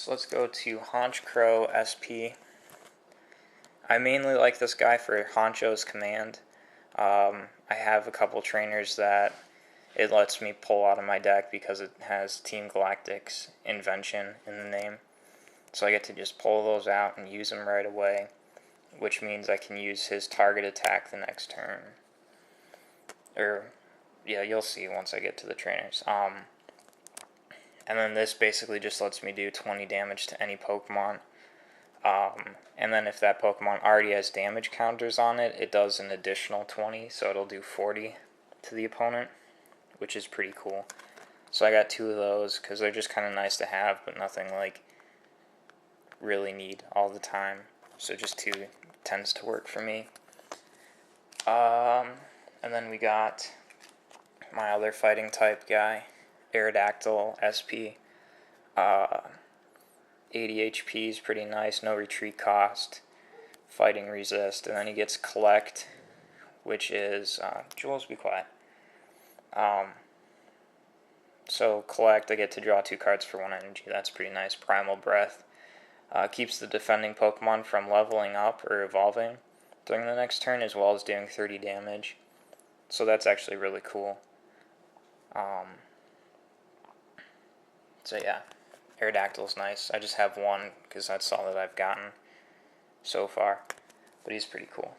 So let's go to Haunch Crow SP. I mainly like this guy for Honcho's command. I have a couple trainers that it lets me pull out of my deck because it has Team Galactic's invention in the name. So I get to just pull those out and use them right away, which means I can use his target attack the next turn. Yeah, you'll see once I get to the trainers. And then this basically just lets me do 20 damage to any Pokemon. And then if that Pokemon already has damage counters on it, it does an additional 20, so it'll do 40 to the opponent, which is pretty cool. So I got two of those because they're just kind of nice to have, but nothing like really need all the time. So just two tends to work for me. And then we got my other fighting type guy, Aerodactyl SP. 80 HP is pretty nice, no retreat cost, fighting resist, and then he gets Collect, which is, Jules, be quiet. So Collect, I get to draw 2 cards for 1 energy, that's pretty nice. Primal Breath keeps the defending Pokemon from leveling up or evolving during the next turn, as well as doing 30 damage, so that's actually really cool. So yeah. Aerodactyl's nice. I just have one because that's all that I've gotten so far, but he's pretty cool.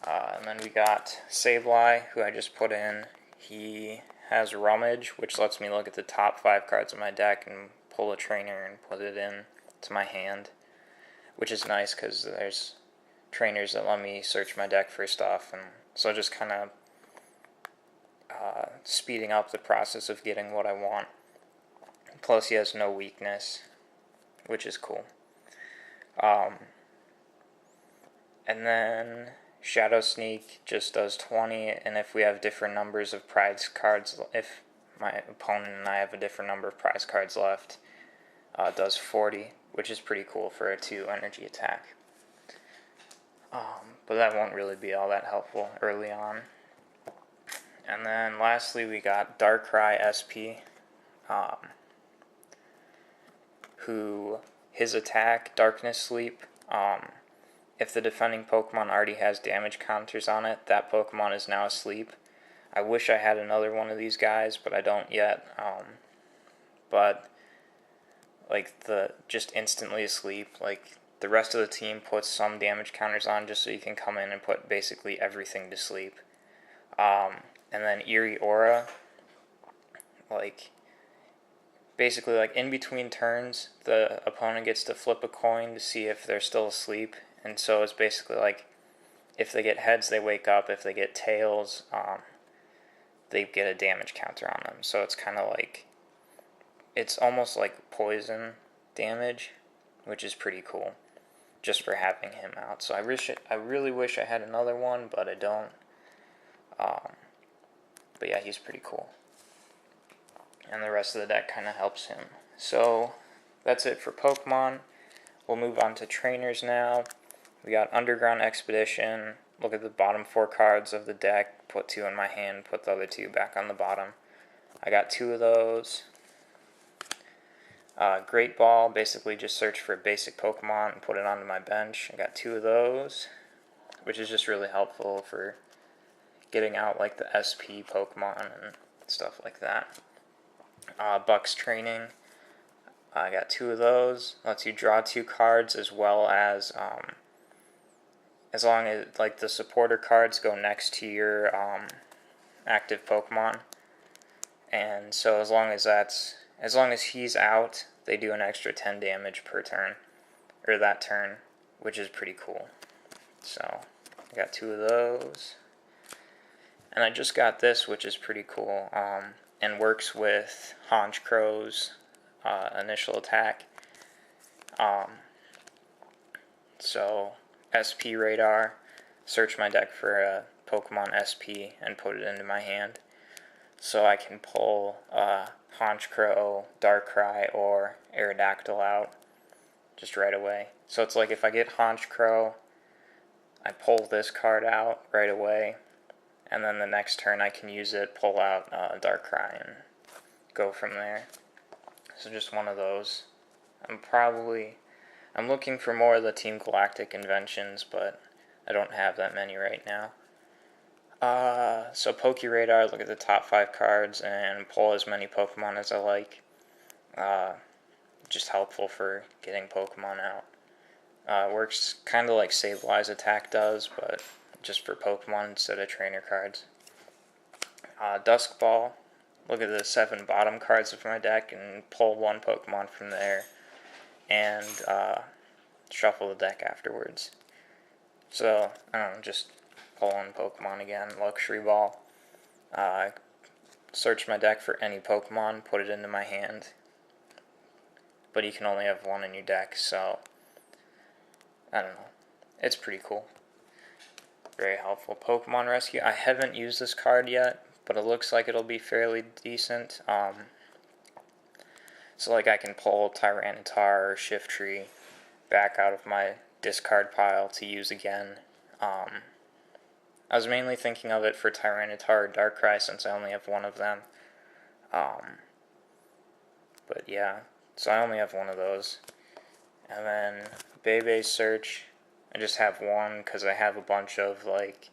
And then we got Sableye, who I just put in. He has Rummage, which lets me look at the top 5 cards of my deck and pull a trainer and put it in to my hand, which is nice because there's trainers that let me search my deck for stuff, and so just kind of speeding up the process of getting what I want. Plus he has no weakness, which is cool. And then Shadow Sneak just does 20, and if we have different numbers of prize cards, if my opponent and I have a different number of prize cards left, it does 40, which is pretty cool for a 2 energy attack. But that won't really be all that helpful early on. And then lastly we got Darkrai SP. Who his attack, Darkness Sleep, if the defending Pokemon already has damage counters on it, that Pokemon is now asleep. I wish I had another one of these guys, but I don't yet. But like just instantly asleep, like the rest of the team puts some damage counters on just so you can come in and put basically everything to sleep. And then Eerie Aura, like basically, like in between turns, the opponent gets to flip a coin to see if they're still asleep, and so it's basically like if they get heads, they wake up. If they get tails, they get a damage counter on them. So it's kind of like it's almost like poison damage, which is pretty cool, just for having him out. So I really wish I had another one, but I don't. But yeah, he's pretty cool. And the rest of the deck kind of helps him. So that's it for Pokemon. We'll move on to trainers now. We got Underground Expedition. Look at the bottom 4 cards of the deck. Put 2 in my hand. Put the other 2 back on the bottom. I got 2 of those. Great Ball. Basically just search for a basic Pokemon and put it onto my bench. I got 2 of those, which is just really helpful for getting out like the SP Pokemon and stuff like that. Buck's Training, I got 2 of those. Lets you draw 2 cards, as well as long as like the supporter cards go next to your active Pokemon, and so as long as he's out, they do an extra 10 damage per turn, or that turn, which is pretty cool. So I got 2 of those, and I just got this, which is pretty cool. And works with Haunch Crow's initial attack. So SP Radar, search my deck for a Pokemon SP and put it into my hand. So I can pull Haunch Crow, Darkrai, or Aerodactyl out just right away. So it's like if I get Haunch Crow, I pull this card out right away, and then the next turn I can use it, pull out Darkrai, and go from there. So just one of those. I'm looking for more of the Team Galactic conventions, but I don't have that many right now. So PokeRadar, look at the top 5 cards and pull as many Pokemon as I like. Just helpful for getting Pokemon out. Works kind of like Sableye Attack does, but just for Pokemon instead of trainer cards. Dusk Ball, look at the 7 bottom cards of my deck and pull 1 Pokemon from there, and shuffle the deck afterwards. So, I don't know, just pull 1 Pokemon again. Luxury Ball, search my deck for any Pokemon, put it into my hand, but you can only have 1 in your deck, so I don't know. It's pretty cool. Very helpful. Pokemon Rescue. I haven't used this card yet, but it looks like it'll be fairly decent. So like I can pull Tyranitar or Shiftry back out of my discard pile to use again. I was mainly thinking of it for Tyranitar or Darkrai since I only have 1 of them. But yeah, so I only have 1 of those. And then Bebe Search, I just have 1 because I have a bunch of like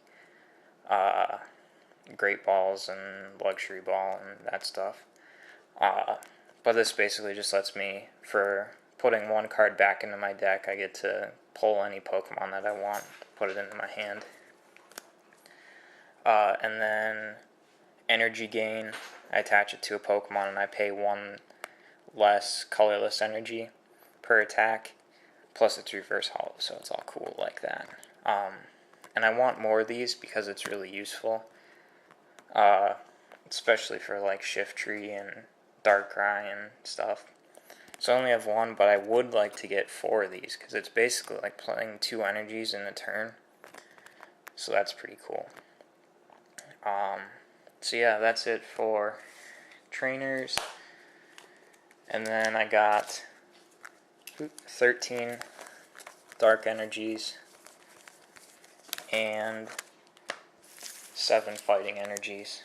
Great Balls and Luxury Ball and that stuff. But this basically just lets me, for putting 1 card back into my deck, I get to pull any Pokemon that I want, put it into my hand. And then Energy Gain, I attach it to a Pokemon and I pay 1 less colorless energy per attack, plus it's reverse hollow, so it's all cool like that. And I want more of these because it's really useful, especially for like Shiftry and Darkrai and stuff. So I only have 1, but I would like to get 4 of these because it's basically like playing 2 energies in a turn. So that's pretty cool. So yeah, that's it for trainers. And then I got 13 dark energies and 7 fighting energies.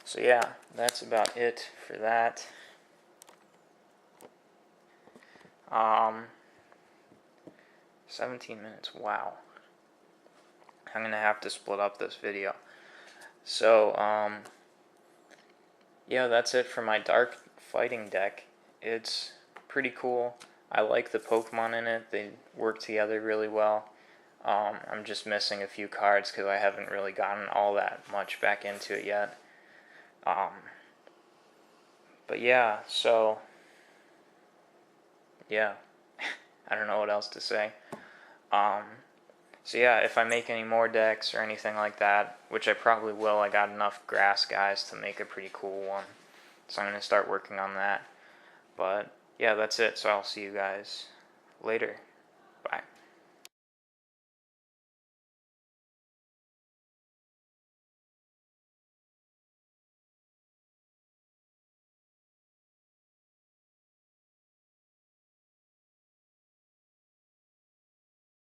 So yeah, that's about it for that. 17 minutes, wow. I'm gonna have to split up this video. So, yeah, that's it for my dark fighting deck. It's pretty cool. I like the Pokemon in it. They work together really well. I'm just missing a few cards because I haven't really gotten all that much back into it yet. But yeah, so yeah, I don't know what else to say. So yeah, if I make any more decks or anything like that, which I probably will, I got enough grass guys to make a pretty cool one. So I'm going to start working on that. But yeah, that's it. So I'll see you guys later. Bye.